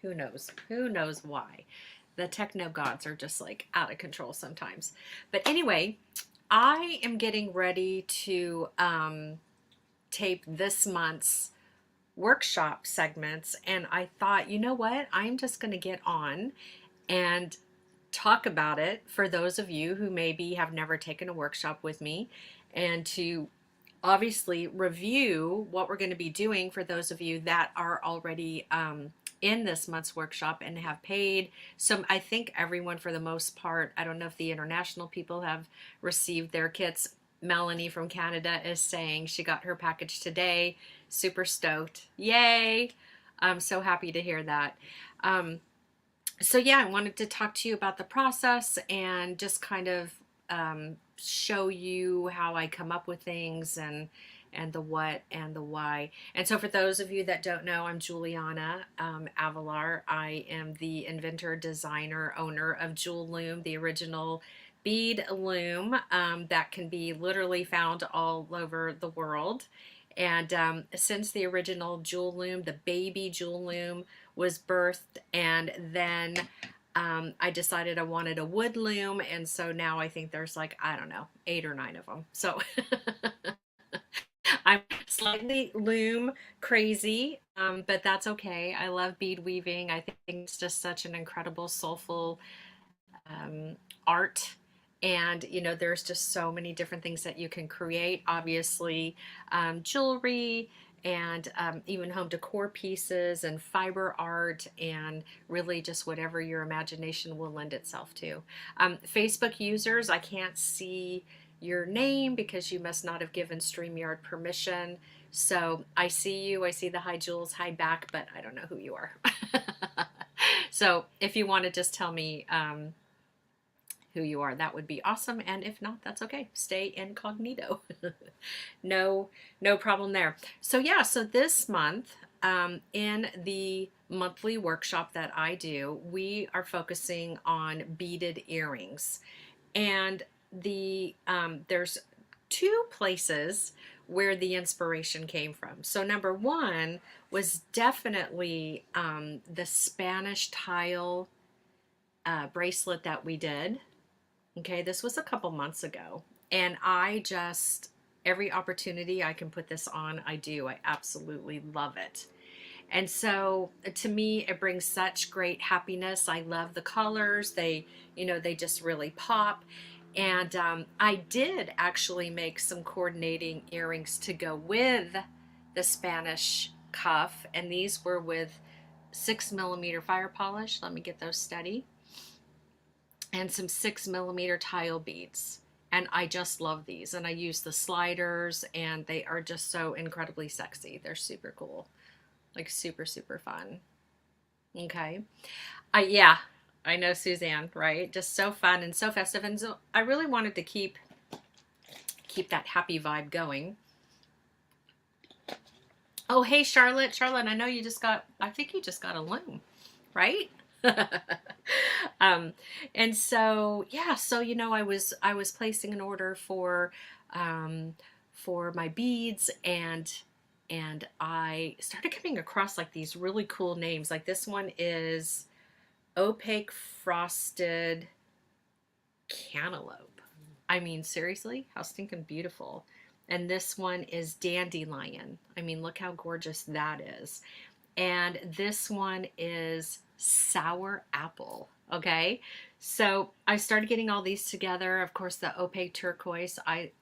Who knows? Who knows why? The techno gods are just like out of control sometimes. But anyway, I am getting ready to tape this month's workshop segments, and I thought, you know what? I'm just going to get on and talk about it for those of you who maybe have never taken a workshop with me, and to obviously review what we're going to be doing for those of you that are already in this month's workshop and have paid. So I think everyone, for the most part, I don't know if the international people have received their kits. Melanie from Canada is saying she got her package today. Super stoked. Yay! I'm so happy to hear that. So yeah, I wanted to talk to you about the process and just kind of show you how I come up with things, and the what and the why. And so for those of you that don't know, I'm Juliana Avalar. I am the inventor, designer, owner of Jewel Loom, the original bead loom that can be literally found all over the world. And since the original Jewel Loom, the baby Jewel Loom, was birthed, and then I decided I wanted a wood loom, and so now I think there's like, I don't know, 8 or 9 of them. So I'm slightly loom crazy, but that's okay. I love bead weaving. I think it's just such an incredible, soulful art. And there's just so many different things that you can create. Obviously, jewelry, and even home decor pieces and fiber art, and really just whatever your imagination will lend itself to. Facebook users, I can't see your name because you must not have given StreamYard permission. So I see you, I see the hi Jules, hi back, but I don't know who you are. So if you want to just tell me who you are, that would be awesome. And if not, that's okay. Stay incognito. No, no problem there. So yeah, so this month, in the monthly workshop that I do, we are focusing on beaded earrings. And there's 2 places where the inspiration came from. So number one was definitely the Spanish tile bracelet that we did. Okay, this was a couple months ago, and I just, every opportunity I can put this on, I do. I absolutely love it. And so to me, it brings such great happiness. I love the colors. They just really pop. And I did actually make some coordinating earrings to go with the Spanish cuff, and these were with 6mm fire polish. Let me get those steady, and some 6mm tile beads. And I just love these. And I use the sliders, and they are just so incredibly sexy. They're super cool, like super, super fun. Okay. Yeah, I know, Suzanne, right? Just so fun and so festive. And so I really wanted to keep that happy vibe going. Oh, hey, Charlotte. Charlotte, I know you just got, I think you just got a loom, right? um, and so yeah, so I was placing an order for my beads, and I started coming across like these really cool names. Like this one is opaque frosted cantaloupe. I mean, seriously, how stinking beautiful. And this one is dandelion. I mean, look how gorgeous that is. And this one is sour apple. Okay, so I started getting all these together. Of course, the opaque turquoise, I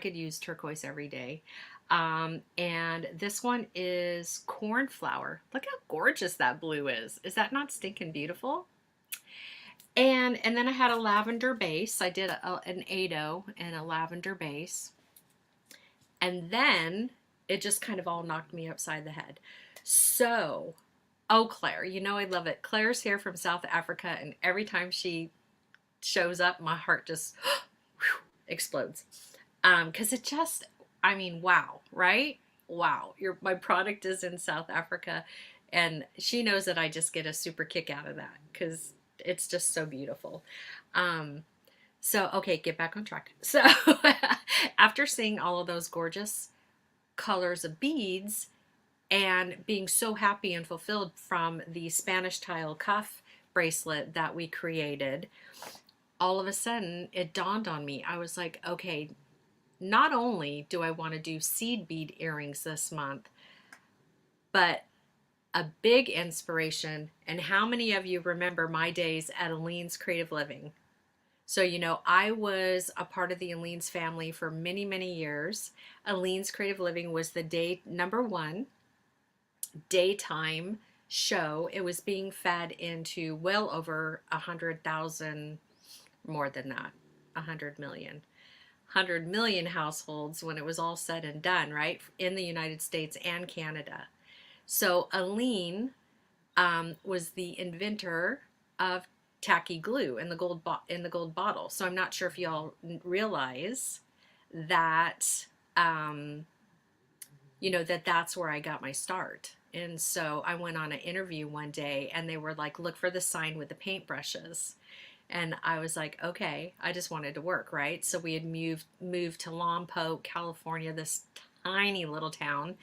could use turquoise every day. And this one is cornflower. Look how gorgeous that blue is. Is that not stinking beautiful? And then I had a lavender base. I did an 8-0 and a lavender base. And then it just kind of all knocked me upside the head. So, oh, Claire, I love it. Claire's here from South Africa, and every time she shows up, my heart just explodes. Because it just, I mean, wow, right? Wow, my product is in South Africa, and she knows that I just get a super kick out of that because it's just so beautiful. So, okay, get back on track. So, after seeing all of those gorgeous colors of beads, and being so happy and fulfilled from the Spanish tile cuff bracelet that we created, all of a sudden it dawned on me. I was like, okay, not only do I want to do seed bead earrings this month, but a big inspiration. And how many of you remember my days at Aleene's Creative Living? So, you know, I was a part of the Aleene's family for many, many years. Aleene's Creative Living was the #1 daytime show. It was being fed into well over 100,000, more than that, 100 million households when it was all said and done, right? In the United States and Canada. So Aleene was the inventor of tacky glue in the gold bottle. So I'm not sure if y'all realize that you know, that's where I got my start. And so I went on an interview one day and they were like, look for the sign with the paintbrushes. And I was like, okay, I just wanted to work, right? So we had moved to Lompoc, California, this tiny little town,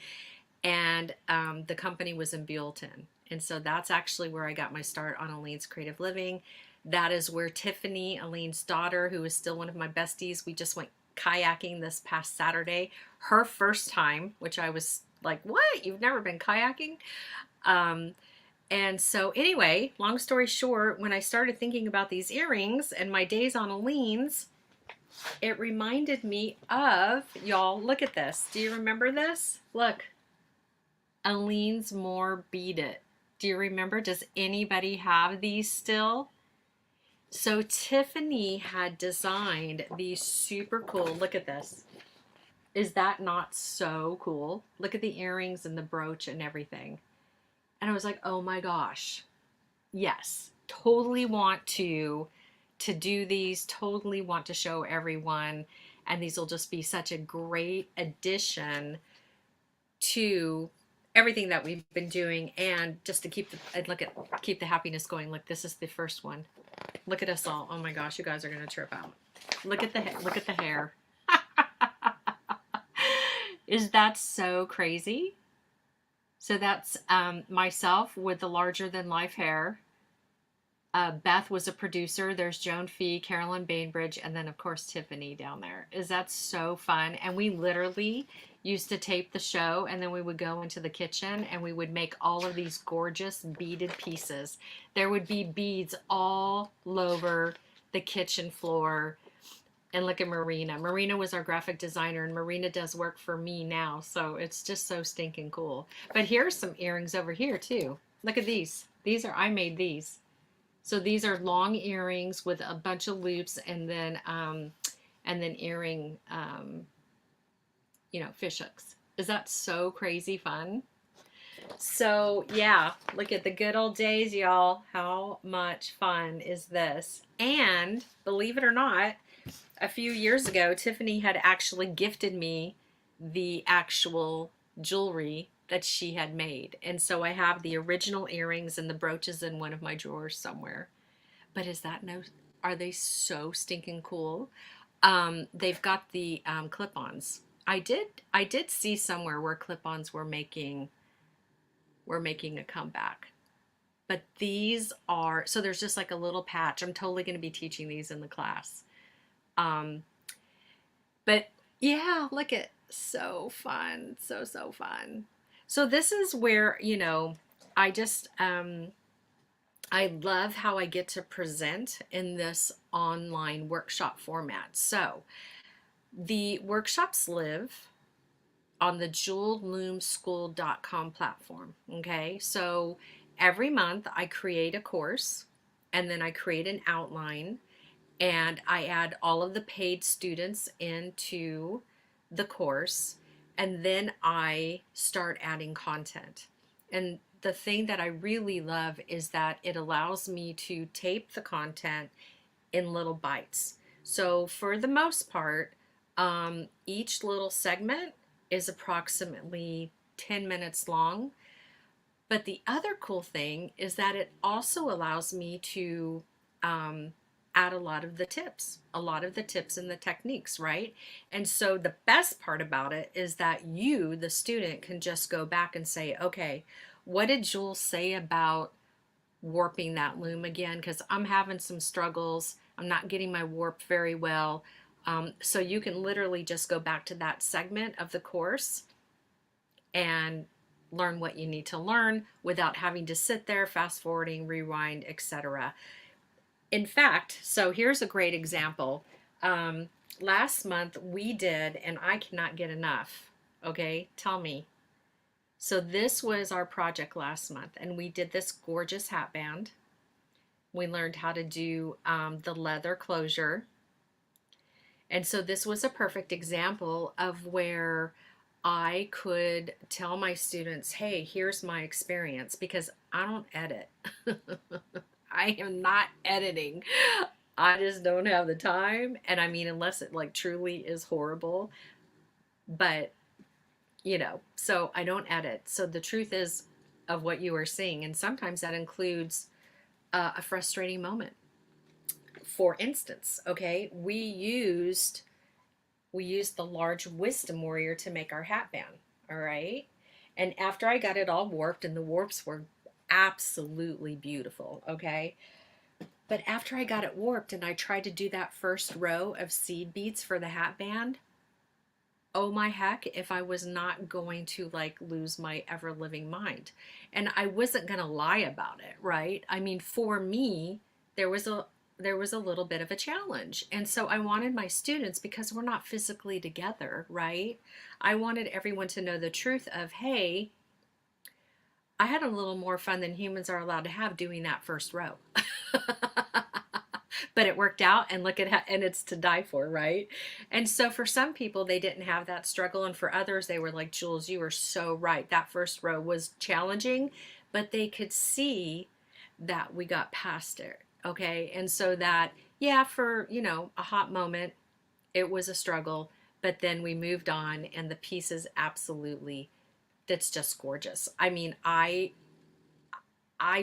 and the company was in Buellton. And so that's actually where I got my start on Aleene's Creative Living. That is where Tiffany, Aleene's daughter, who is still one of my besties, we just went kayaking this past Saturday. Her first time, which I was like, what? You've never been kayaking? And so anyway, long story short, when I started thinking about these earrings and my days on Aleene's, it reminded me of, y'all, look at this. Do you remember this? Look, Aleene's More Beaded. Do you remember? Does anybody have these still? So Tiffany had designed these super cool, look at this. Is that not so cool? Look at the earrings and the brooch and everything. And I was like, oh my gosh, yes, totally want to do these, totally want to show everyone. And these will just be such a great addition to everything that we've been doing, and just to keep the happiness going. Look, this is the first one. Look at us all. Oh my gosh, you guys are gonna trip out. Look at the hair. Is that so crazy? So that's myself with the larger than life hair. Beth was a producer. There's Joan Fee, Carolyn Bainbridge, and then of course Tiffany down there. Is that so fun? And we literally used to tape the show, and then we would go into the kitchen and we would make all of these gorgeous beaded pieces. There would be beads all over the kitchen floor. And look at Marina. Marina was our graphic designer, and Marina does work for me now. So it's just so stinking cool. But here's some earrings over here too. Look at these. I made these. So these are long earrings with a bunch of loops, and then earring, you know, fish hooks. Is that so crazy fun? So yeah, look at the good old days, y'all. How much fun is this? And believe it or not, a few years ago, Tiffany had actually gifted me the actual jewelry that she had made. And so I have the original earrings and the brooches in one of my drawers somewhere. But are they so stinking cool? They've got the clip-ons. I did see somewhere where clip-ons were making a comeback. But these are, so there's just like a little patch. I'm totally going to be teaching these in the class. But yeah, look at, so fun. So fun. So this is where, you know, I just, I love how I get to present in this online workshop format. So the workshops live on the jewelloomschool.com platform. Okay. So every month I create a course, and then I create an outline, and I add all of the paid students into the course, and then I start adding content. And the thing that I really love is that it allows me to tape the content in little bites. So for the most part, each little segment is approximately 10 minutes long. But the other cool thing is that it also allows me to at a lot of the tips, and the techniques, right? And so the best part about it is that you, the student, can just go back and say, okay, what did Jewel say about warping that loom again? Because I'm having some struggles. I'm not getting my warp very well. So you can literally just go back to that segment of the course and learn what you need to learn without having to sit there, fast forwarding, rewind, etc. In fact, so here's a great example. Last month we did, and I cannot get enough. Okay, tell me. So this was our project last month, and we did this gorgeous hat band. We learned how to do the leather closure. And so this was a perfect example of where I could tell my students, hey, here's my experience, because I don't edit. I am not editing. I just don't have the time. And I mean, unless it like truly is horrible, but so I don't edit. So the truth is of what you are seeing. And sometimes that includes a frustrating moment. For instance, okay, we used the large wisdom warrior to make our hat band. All right. And after I got it all warped, and the warps were absolutely beautiful. Okay. But after I got it warped and I tried to do that first row of seed beads for the hat band, oh my heck, if I was not going to like lose my ever living mind. And I wasn't going to lie about it, right? I mean, for me, there was a little bit of a challenge. And so I wanted my students, because we're not physically together, right? I wanted everyone to know the truth of, hey, I had a little more fun than humans are allowed to have doing that first row. But it worked out, and look at how, and it's to die for, right? And so for some people, they didn't have that struggle. And for others, they were like, Jules, you were so right. That first row was challenging, but they could see that we got past it. Okay. And so that, yeah, for, a hot moment, it was a struggle, but then we moved on, and the piece is absolutely, that's just gorgeous. I mean, I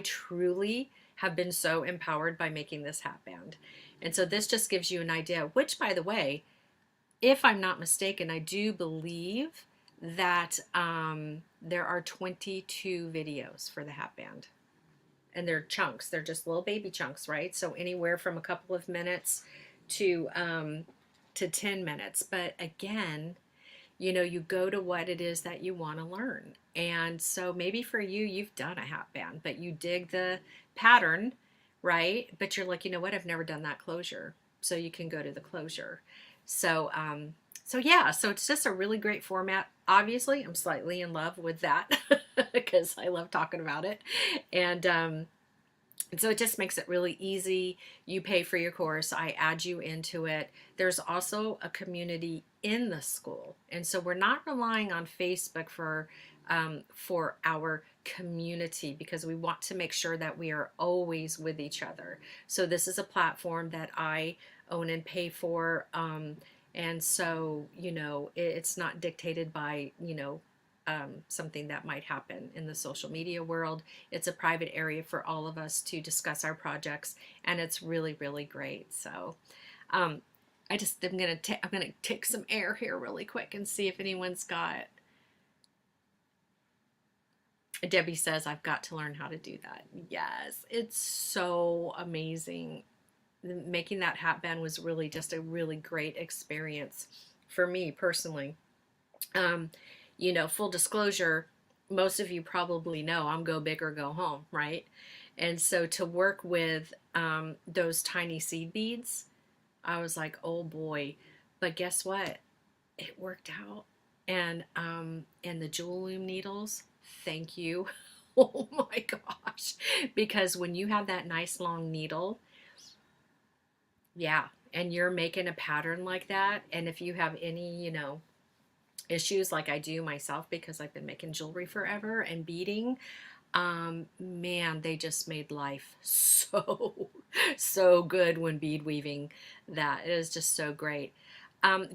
truly have been so empowered by making this hat band. And so this just gives you an idea, which, by the way, if I'm not mistaken, I do believe that there are 22 videos for the hat band. And they're chunks. They're just little baby chunks, right? So anywhere from a couple of minutes to 10 minutes. But again, you go to what it is that you want to learn. And so maybe for you, you've done a hat band, but you dig the pattern, right? But you're like, you know what? I've never done that closure. So you can go to the closure. So, yeah, so it's just a really great format. Obviously, I'm slightly in love with that because I love talking about it. And so it just makes it really easy. You pay for your course. I add you into it. There's also a community in the school. And so we're not relying on Facebook for our community, because we want to make sure that we are always with each other. So this is a platform that I own and pay for. And so, it's not dictated by, something that might happen in the social media world. It's a private area for all of us to discuss our projects, and it's really, really great. So I'm gonna take some air here really quick and see if anyone's got. Debbie says, I've got to learn how to do that. Yes, it's so amazing. Making that hat band was really just a really great experience for me personally. Full disclosure, most of you probably know I'm go big or go home, right? And so to work with those tiny seed beads, I was like, oh boy. But guess what? It worked out. And the Jewel Loom needles, thank you. Oh my gosh. Because when you have that nice long needle, yeah, and you're making a pattern like that, and if you have any, issues like I do myself, because I've been making jewelry forever and beading, man, they just made life so good when bead weaving. That it is just so great.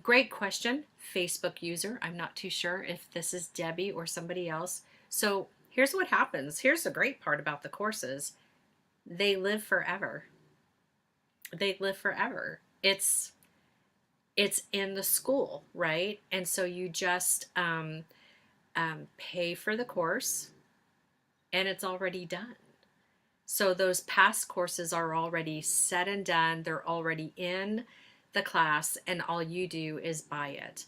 Great question, Facebook user. I'm not too sure if this is Debbie or somebody else. So here's what happens. Here's the great part about the courses. They live forever. they live forever. It's in the school, right? And so you just pay for the course, and it's already done. So those past courses are already said and done. They're already in the class, and all you do is buy it.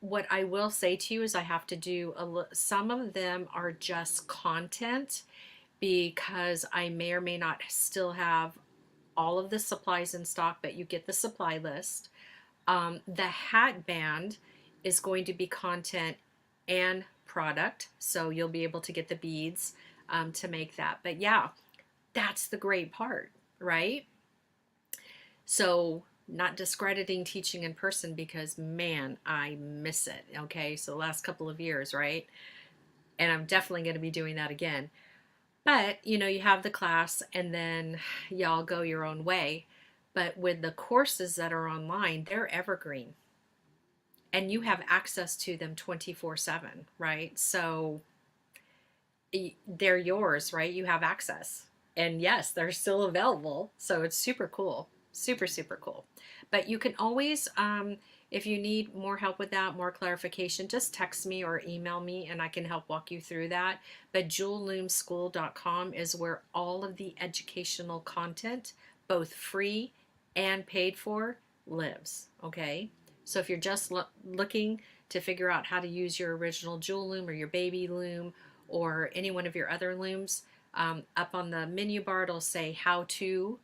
What I will say to you is I have to do some of them are just content because I may or may not still have all of the supplies in stock, but you get the supply list. The hat band is going to be content and product, so you'll be able to get the beads to make that. But yeah, that's the great part, right? So, not discrediting teaching in person because man, I miss it. Okay, so the last couple of years, right? And I'm definitely going to be doing that again. But you have the class and then y'all go your own way. But with the courses that are online, they're evergreen and you have access to them 24/7, right? So they're yours, right? You have access. And yes, they're still available. So it's super cool. Super, super cool. But you can always, if you need more help with that, more clarification, just text me or email me and I can help walk you through that. But jewelloomschool.com is where all of the educational content, both free and paid for, lives. Okay. So if you're just looking to figure out how to use your original jewel loom or your baby loom or any one of your other looms, up on the menu bar it'll say how to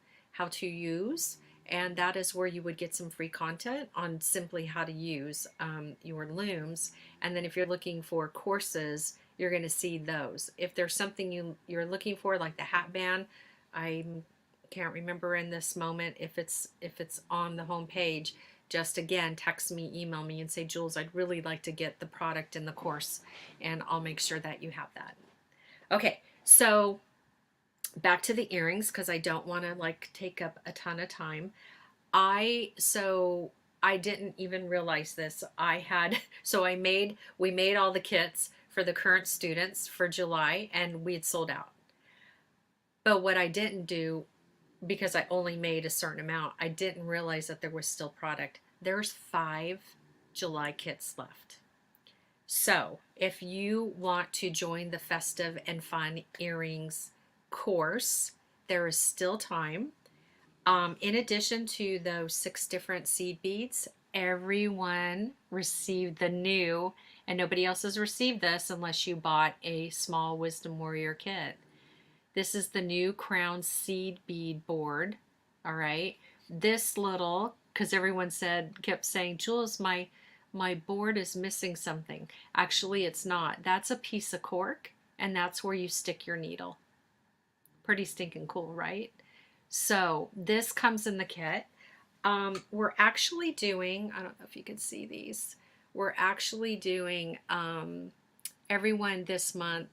use, and that is where you would get some free content on simply how to use your looms. And then if you're looking for courses, you're going to see those. If there's something you're looking for, like the hat band, I can't remember in this moment if it's on the home page. Just again, text me, email me, and say, Jules, I'd really like to get the product in the course, and I'll make sure that you have that. Okay, so back to the earrings because I don't want to like take up a ton of time. I didn't even realize this. We made all the kits for the current students for July and we had sold out. But what I didn't do, because I only made a certain amount, I didn't realize that there was still product. There's 5 July kits left. So if you want to join the Festive and Fun Earrings course, there is still time. In addition to those 6 different seed beads, everyone received the new, and nobody else has received this unless you bought a small Wisdom Warrior kit. This is the new crown seed bead board. All right. This little, because everyone kept saying, Jules, my board is missing something. Actually, it's not. That's a piece of cork, and that's where you stick your needle. Pretty stinking cool, right? So this comes in the kit. We're actually doing, I don't know if you can see these, we're actually doing, everyone this month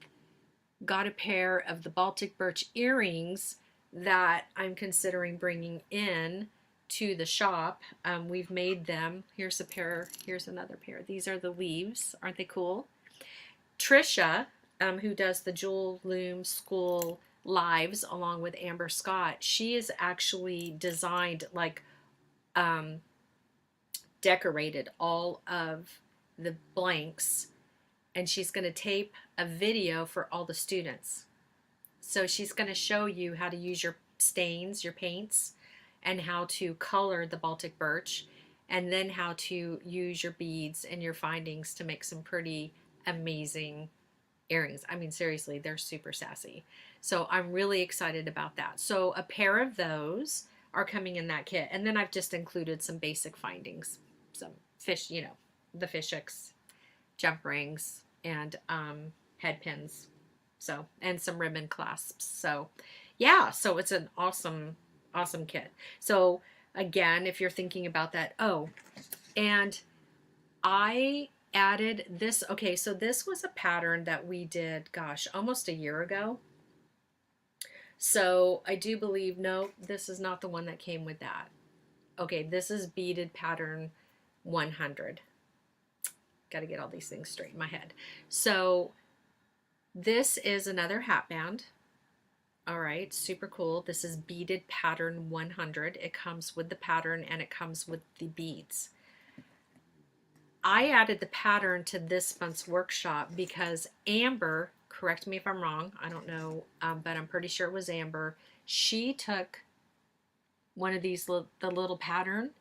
got a pair of the Baltic Birch earrings that I'm considering bringing in to the shop. We've made them. Here's a pair. Here's another pair. These are the leaves. Aren't they cool? Trisha, who does the Jewel Loom School lives along with Amber Scott, she is actually designed decorated all of the blanks, and she's going to tape a video for all the students. So she's going to show you how to use your stains, your paints, and how to color the Baltic Birch, and then how to use your beads and your findings to make some pretty amazing earrings. I mean, seriously, they're super sassy. So I'm really excited about that. So a pair of those are coming in that kit. And then I've just included some basic findings, some fish, the fish hooks, jump rings, and head pins. So, and some ribbon clasps. So yeah, so it's an awesome, awesome kit. So again, if you're thinking about that, and I added this. Okay, so this was a pattern that we did, gosh, almost a year ago. So I do believe, no, this is not the one that came with that. Okay, this is Beaded Pattern 100. Got to get all these things straight in my head. So this is another hat band. All right, super cool. This is Beaded Pattern 100. It comes with the pattern and it comes with the beads. I added the pattern to this month's workshop because Amber, correct me if I'm wrong, I don't know, but I'm pretty sure it was Amber. She took one of these, the little pattern,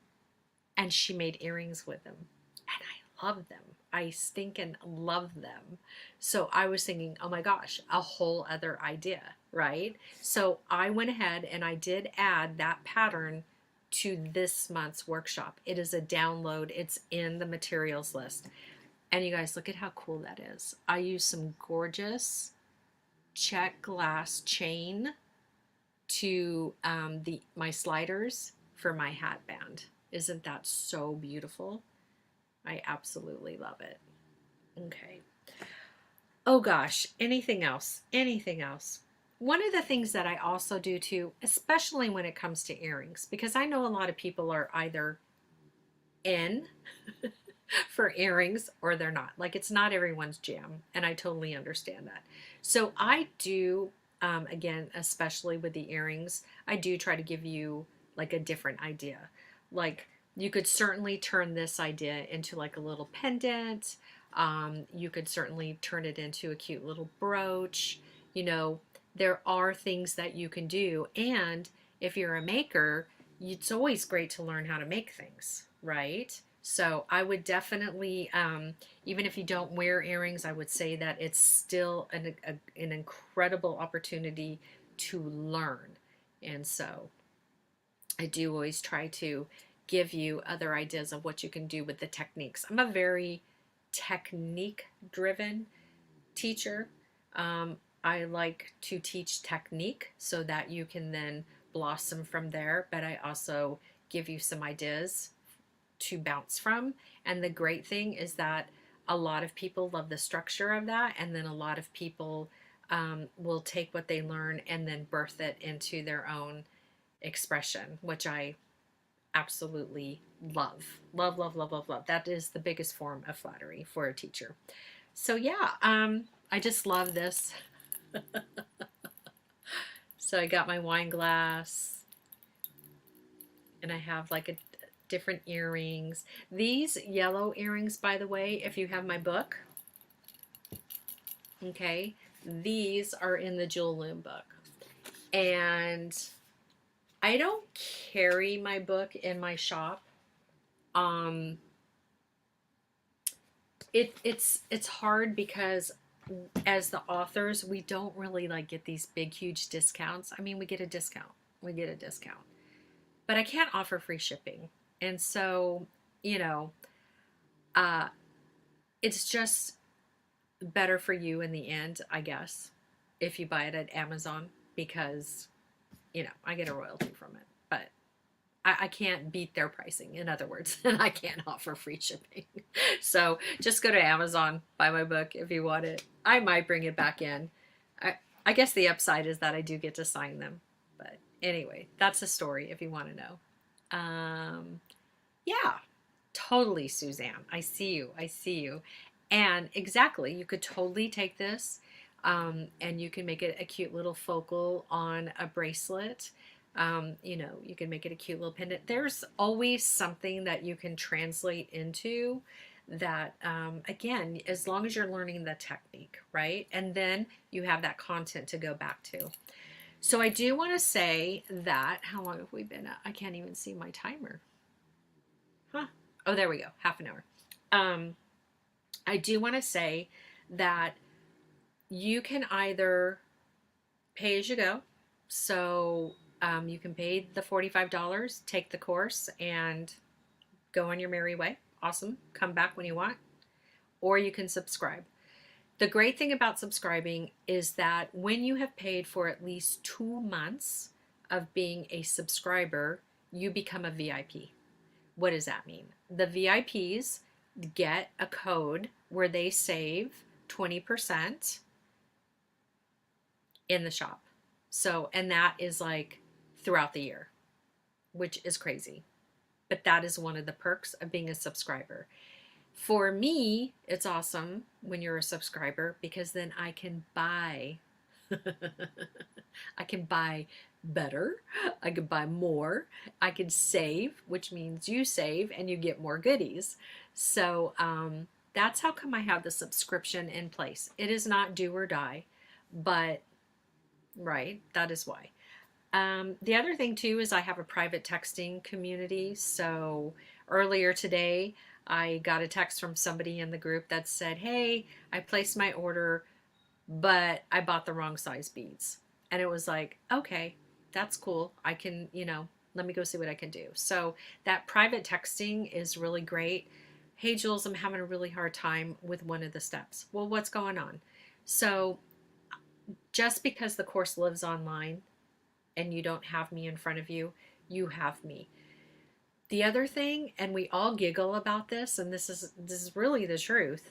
and she made earrings with them. And I love them. I stinking love them. So I was thinking, oh my gosh, a whole other idea, right? So I went ahead and I did add that pattern to this month's workshop. It is a download. It's in the materials list. And you guys, look at how cool that is. I used some gorgeous check glass chain to my sliders for my hat band. Isn't that so beautiful? I absolutely love it. Okay. Oh gosh, anything else? Anything else? One of the things that I also do too, especially when it comes to earrings, because I know a lot of people are either in for earrings or they're not. Like, it's not everyone's jam, and I totally understand that. So I do, again, especially with the earrings, I do try to give you like a different idea. Like, you could certainly turn this idea into like a little pendant. You could certainly turn it into a cute little brooch. You know, there are things that you can do. And if you're a maker, it's always great to learn how to make things, right? So I would definitely, even if you don't wear earrings, I would say that it's still an incredible opportunity to learn. And so I do always try to give you other ideas of what you can do with the techniques. I'm a very technique driven teacher. I like to teach technique so that you can then blossom from there, but I also give you some ideas to bounce from. And the great thing is that a lot of people love the structure of that, and then a lot of people will take what they learn and then birth it into their own expression, which I absolutely love. Love, love, love, love, love. That is the biggest form of flattery for a teacher. So yeah, I just love this. So I got my wine glass and I have like a different earrings. These yellow earrings, by the way, if you have my book, okay, these are in the Jewel Loom book. And I don't carry my book in my shop. It's hard because as the authors, we don't really like get these big huge discounts. I mean, we get a discount. We get a discount. But I can't offer free shipping. And so, you know, uh it's just better for you in the end, I guess, if you buy it at Amazon, because, you know, I get a royalty from it. But I can't beat their pricing, in other words, and I can't offer free shipping. So just go to Amazon, buy my book if you want it. I might bring it back in. I guess the upside is that I do get to sign them. But anyway, that's a story if you want to know. Yeah, totally, Suzanne. I see you. I see you. And exactly, you could totally take this and you can make it a cute little focal on a bracelet. You know, you can make it a cute little pendant. There's always something that you can translate into that, again, as long as you're learning the technique, right? And then you have that content to go back to. So I do want to say that, how long have we been at? I can't even see my timer. Huh. Oh, there we go. Half an hour. I do want to say that you can either pay as you go. So you can pay the $45, take the course, and go on your merry way. Awesome. Come back when you want. Or you can subscribe. The great thing about subscribing is that when you have paid for at least 2 months of being a subscriber, you become a VIP. What does that mean? The VIPs get a code where they save 20% in the shop. So, and that is like throughout the year, which is crazy. But that is one of the perks of being a subscriber. For me, it's awesome when you're a subscriber because then I can buy I can buy better, I could buy more, I could save, which means you save and you get more goodies. So that's how come I have the subscription in place. It is not do or die, but right, that is why. The other thing too is I have a private texting community. So earlier today, I got a text from somebody in the group that said, "Hey, I placed my order, but I bought the wrong size beads." And it was like, okay, that's cool. I can, let me go see what I can do. So that private texting is really great. "Hey, Jules, I'm having a really hard time with one of the steps." Well, what's going on? So just because the course lives online and you don't have me in front of you, you have me. The other thing, and we all giggle about this, and this is really the truth,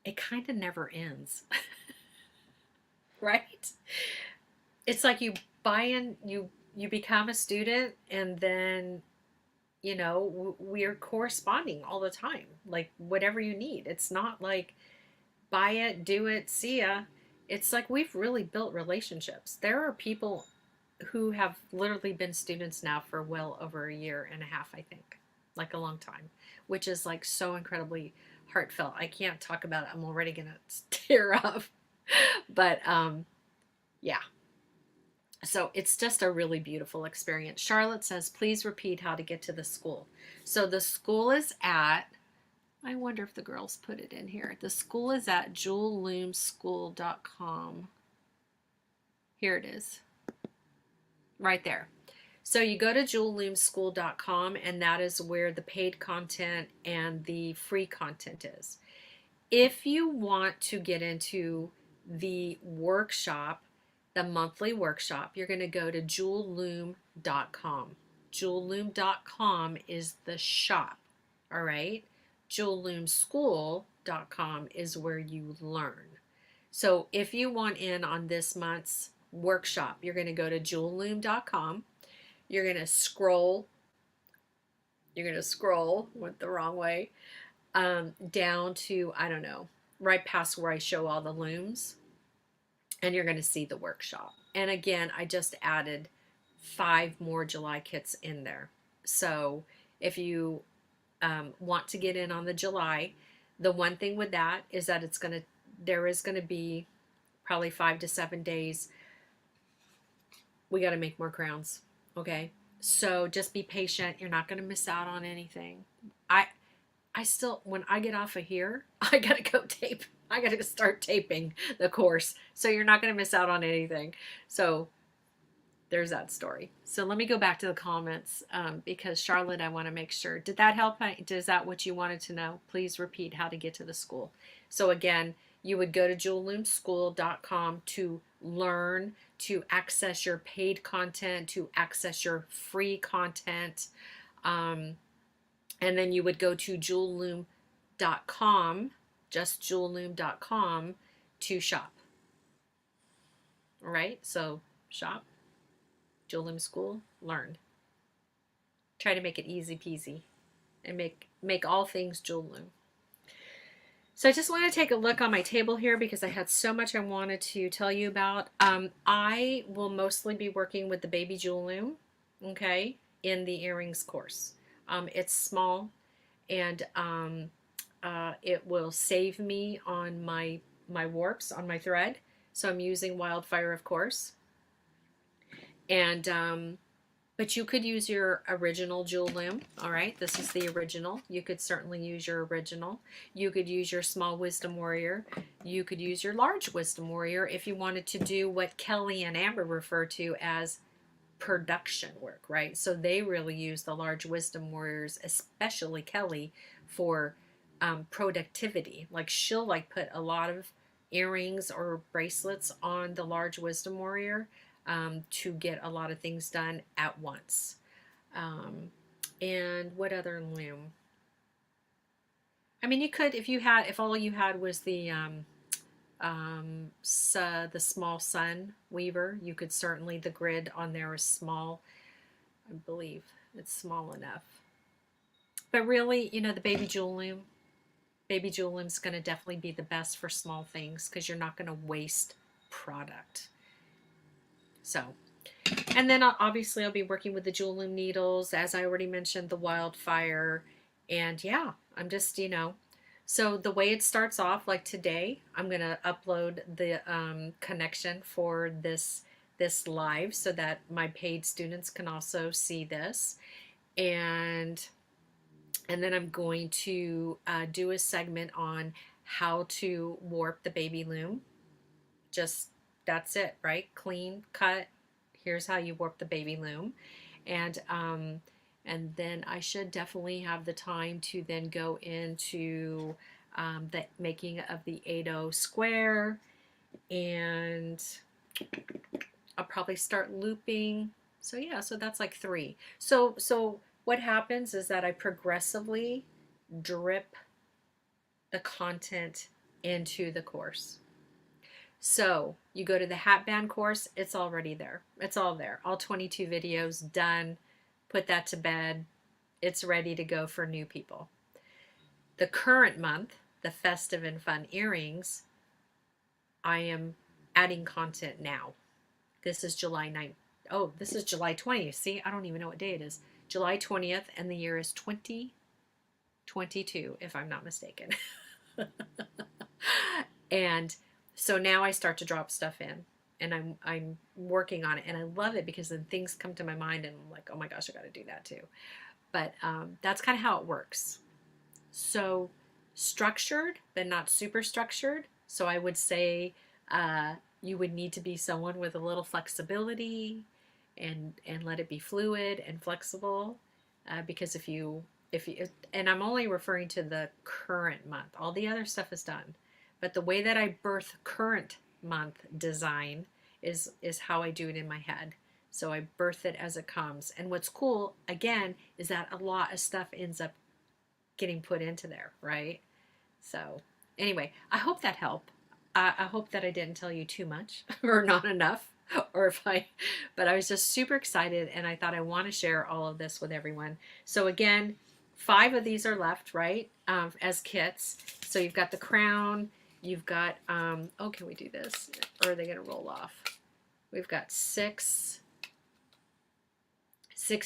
it kind of never ends. Right? It's like you buy in, you become a student, and then we're corresponding all the time, like whatever you need. It's not like buy it, do it, see ya. It's like we've really built relationships. There are people who have literally been students now for well over a year and a half, I think, like a long time, which is like so incredibly heartfelt. I can't talk about it. I'm already gonna tear up. But yeah. So it's just a really beautiful experience. Charlotte says, "Please repeat how to get to the school." So the school is at, I wonder if the girls put it in here. The school is at jewelloomschool.com. Here it is. Right there. So you go to jewelloomschool.com, and that is where the paid content and the free content is. If you want to get into the workshop, the monthly workshop, you're going to go to jewelloom.com. Jewelloom.com is the shop, all right? Jewelloomschool.com is where you learn. So if you want in on this month's workshop, you're going to go to jewelloom.com. You're going to scroll. Went the wrong way, down to, I don't know, right past where I show all the looms. And you're going to see the workshop. And again, I just added 5 more July kits in there. So if you want to get in on the July, the one thing with that is that there is going to be probably 5 to 7 days. We got to make more crowns. Okay. So just be patient. You're not going to miss out on anything. I still, when I get off of here, I got to go tape. I got to start taping the course. So you're not going to miss out on anything. So there's that story. So let me go back to the comments because Charlotte, I want to make sure. Did that help? Is that what you wanted to know? Please repeat how to get to the school. So again, you would go to jewelloomschool.com to learn, to access your paid content, to access your free content. And then you would go to jewelloom.com, just jewelloom.com, to shop. All right, so shop, Jewel Loom School, learn. Try to make it easy peasy and make all things Jewel Loom. So I just want to take a look on my table here because I had so much I wanted to tell you about. I will mostly be working with the baby Jewel Loom, okay, in the earrings course. It's small, and it will save me on my warps on my thread. So I'm using Wildfire, of course. And but you could use your original Jewel Loom. All right, this is the original. You could certainly use your original. You could use your small Wisdom Warrior. You could use your large Wisdom Warrior if you wanted to do what Kelly and Amber refer to as production work, right? So they really use the large Wisdom Warriors, especially Kelly, for productivity. Like she'll put a lot of earrings or bracelets on the large Wisdom Warrior to get a lot of things done at once. And what other loom? I mean, you could, if all you had was the small sun weaver, you could certainly, the grid on there is small. I believe it's small enough. But really, the baby Jewel Loom is going to definitely be the best for small things because you're not going to waste product. So, and then obviously I'll be working with the Jewel Loom needles, as I already mentioned, the Wildfire. And yeah, I'm just, so the way it starts off, like today, I'm going to upload the connection for this live so that my paid students can also see this. And then I'm going to do a segment on how to warp the baby loom. Just that's it, right? Clean cut. Here's how you warp the baby loom, and then I should definitely have the time to then go into the making of the 8/0 square, and I'll probably start looping. So yeah, so that's like 3. So what happens is that I progressively drip the content into the course. So you go to the hat band course, it's already there. It's all there. All 22 videos done. Put that to bed. It's ready to go for new people. The current month, the Festive and Fun Earrings, I am adding content now. This is July 9th. Oh, this is July 20th. See, I don't even know what day it is. July 20th, and the year is 2022, if I'm not mistaken. And so now I start to drop stuff in, and I'm working on it, and I love it because then things come to my mind and I'm like, oh my gosh, I got to do that too. But that's kind of how it works. So structured, but not super structured. So I would say you would need to be someone with a little flexibility and let it be fluid and flexible, because if you and I'm only referring to the current month. All the other stuff is done. But the way that I birth current month design is how I do it in my head. So I birth it as it comes. And what's cool, again, is that a lot of stuff ends up getting put into there, right? So anyway, I hope that helped. I hope that I didn't tell you too much or not enough, but I was just super excited, and I thought I want to share all of this with everyone. So again, 5 of these are left, right, as kits. So you've got the crown. You've got, oh, can we do this? Or are they going to roll off? We've got 6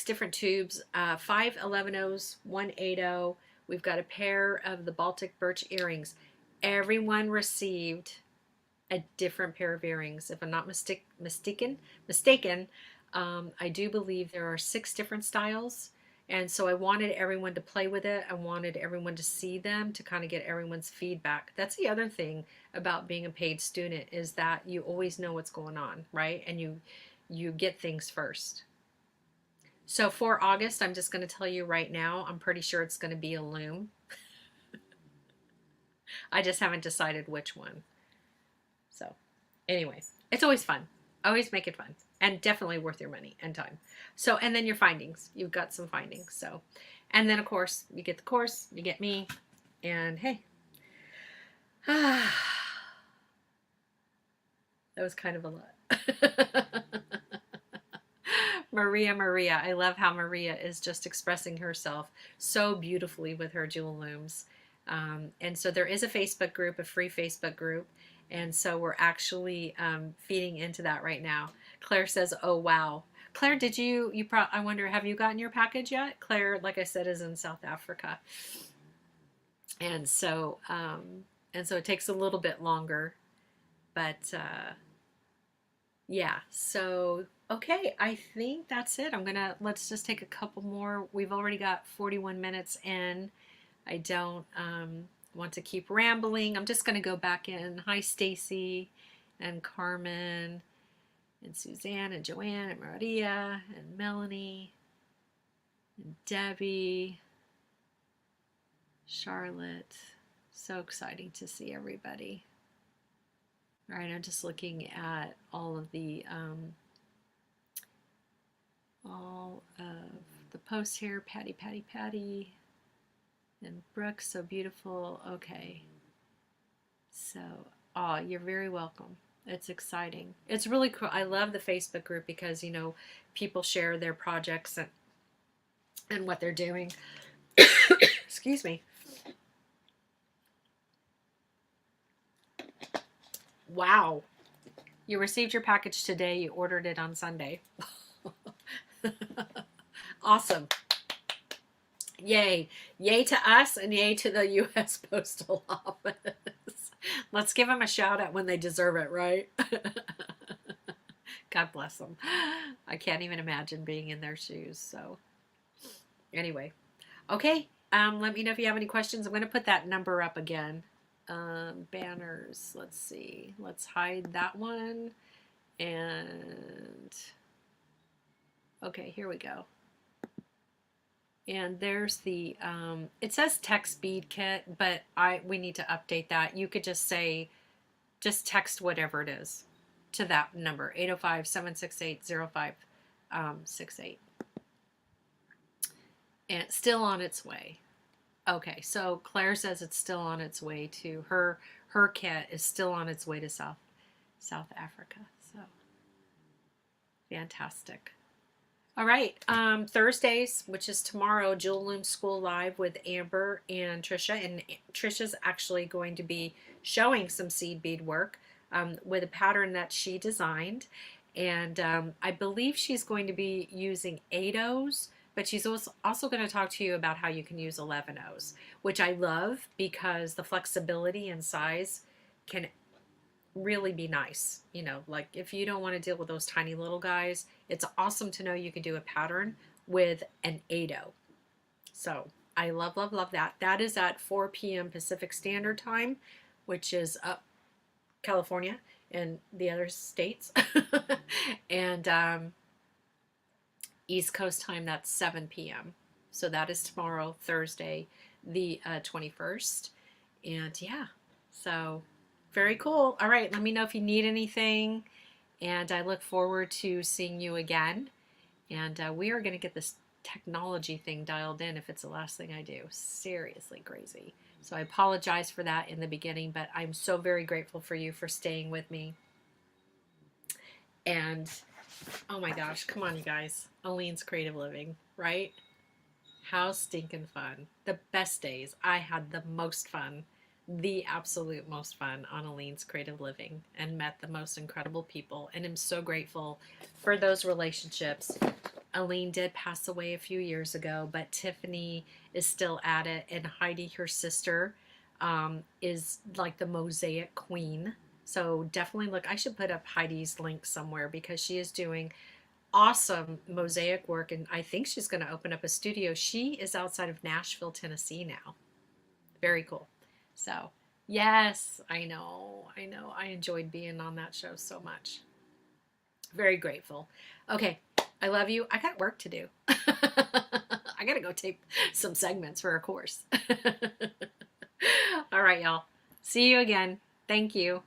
different tubes, 5 11/0s, 1 8/0. We've got a pair of the Baltic Birch earrings. Everyone received a different pair of earrings. If I'm not mistaken, I do believe there are 6 different styles. And so I wanted everyone to play with it. I wanted everyone to see them, to kind of get everyone's feedback. That's the other thing about being a paid student, is that you always know what's going on, right? And you get things first. So for August, I'm just going to tell you right now, I'm pretty sure it's going to be a loom. I just haven't decided which one. So anyway, it's always fun. Always make it fun, and definitely worth your money and time. So, and then your findings, you've got some findings. So, and then of course you get the course, you get me, and hey, that was kind of a lot. Maria, I love how Maria is just expressing herself so beautifully with her jewel looms. And so there is a Facebook group, a free Facebook group. And so we're actually feeding into that right now. Claire says, oh, wow. Claire, did I wonder, have you gotten your package yet? Claire, like I said, is in South Africa. And so it takes a little bit longer. But yeah, so, okay, I think that's it. Let's just take a couple more. We've already got 41 minutes in. I don't want to keep rambling. I'm just going to go back in. Hi, Stacy and Carmen and Suzanne and Joanne and Maria and Melanie and Debbie, Charlotte. So exciting to see everybody. All right, I'm just looking at all of the posts here. Patty, and Brooke, so beautiful. Okay. So, you're very welcome. It's exciting. It's really cool. I love the Facebook group because, people share their projects and what they're doing. Excuse me. Wow. You received your package today. You ordered it on Sunday. Awesome. Yay. Yay to us and yay to the U.S. Postal Office. Let's give them a shout out when they deserve it, right? God bless them. I can't even imagine being in their shoes. So anyway, okay. Let me know if you have any questions. I'm going to put that number up again. Banners. Let's see. Let's hide that one. And okay, here we go. And there's the, it says text bead kit, but we need to update that. You could just say, just text whatever it is to that number, 805-768-0568. And it's still on its way. Okay, so Claire says it's still on its way to her kit is still on its way to South Africa. So fantastic. All right, Thursdays, which is tomorrow, Jewel Loom School Live with Amber and Trisha. And Trisha's actually going to be showing some seed bead work with a pattern that she designed. And I believe she's going to be using 8-ohs, but she's also going to talk to you about how you can use 11-ohs, which I love because the flexibility and size can really be nice. You know, like if you don't want to deal with those tiny little guys, it's awesome to know you can do a pattern with an 8-oh. So I love, love, love that. That is at 4 p.m. Pacific Standard Time, which is up California and the other states. And East Coast time, that's 7 p.m. So that is tomorrow, Thursday, the 21st. And yeah, so very cool. All right, let me know if you need anything. And I look forward to seeing you again. And we are going to get this technology thing dialed in if it's the last thing I do. Seriously crazy. So I apologize for that in the beginning, but I'm so very grateful for you for staying with me. And oh my gosh, come on, you guys. Aleene's Creative Living, right? How stinking fun. The best days. I had the most fun, the absolute most fun on Aleene's Creative Living and met the most incredible people. And I'm so grateful for those relationships. Aleene did pass away a few years ago, but Tiffany is still at it. And Heidi, her sister, is like the mosaic queen. So definitely look, I should put up Heidi's link somewhere because she is doing awesome mosaic work. And I think she's going to open up a studio. She is outside of Nashville, Tennessee now. Very cool. So yes, I know. I enjoyed being on that show so much. Very grateful. Okay. I love you. I got work to do. I got to go tape some segments for a course. All right, y'all. See you again. Thank you.